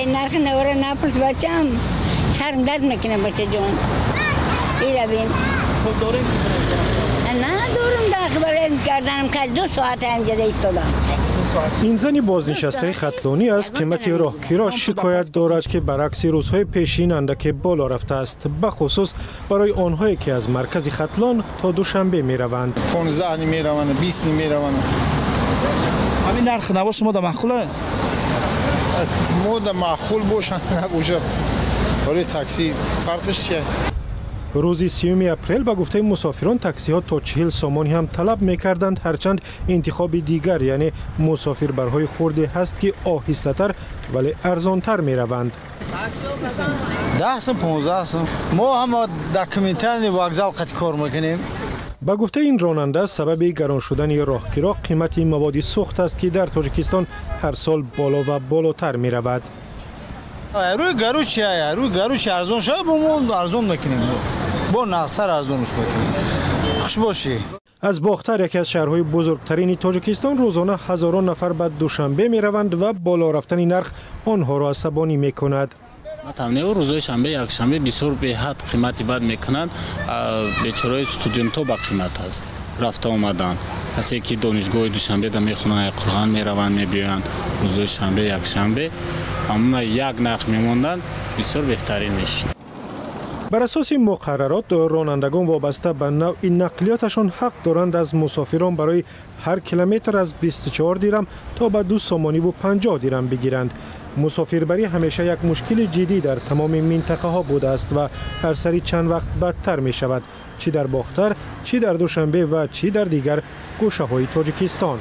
نرخ نوره نپرس بچم سرم درد نکنه بچه جان ایره بین خب داریم نه دورم در خبر کردنم که 2 ساعت اینجا ایستادم. این زنی بازنشسته خطلانی است قیمت راهگیرا شکایت دارد که برعکس روزهای پیشین اندک بالا رفته است، بخصوص برای آنهایی که از مرکز خطلان تا دوشنبه می روند. 15 می روند 20 می روند. همین نرخ نوا شما در معقوله؟ ما در معقول باشند نباشه. برای تاکسی فرقش چیه؟ روز 30 اپریل به گفته مسافران تاکسی ها تا 40 سامانی هم طلب می کردند، هرچند انتخاب دیگر یعنی مسافر برهای خورده هست که آهسته تر ولی ارزان تر می روند. 10 سم 15 سم ما هم در کمیته وокزال قد کار میکنیم. با گفته این راننده سبب گران شدن راهگیرا قیمت مواد سوخت است که در تاجیکستان هر سال بالا و بالاتر می رود. روی گروچ ارزان شده با ما ارزان نکنیم، با نقصتر ارزانش بکنیم. خوش باشی. از باختر یکی از شهرهای بزرگترین تاجیکستان روزانه هزاران نفر به دوشنبه می روند و بالا رفتن نرخ آنها را عصبانی می کند. تامنه روزهای شنبه یک شنبه بسیار به حد قیمتی بد میکنند. بیچاره استودنت ها با قیمت است رفته آمدن. کسی که دانشگاه دوشنبه در میخونن قرغان میروند میبیاند روزهای شنبه یک شنبه اما یک نرخ میموندن بسیار بهترین میشد. بر اساس مقررات رانندگان وابسته به نوع نقلیاتشان حق دارند از مسافران برای هر کیلومتر از 24 دیرم تا به 2 سامانی و 50 دیرم بگیرند. مسافربری همیشه یک مشکل جدی در تمام منطقه ها بوده است و هر سری چند وقت بدتر می شود، چی در باختر، چی در دوشنبه و چی در دیگر گوشه های تاجیکستان.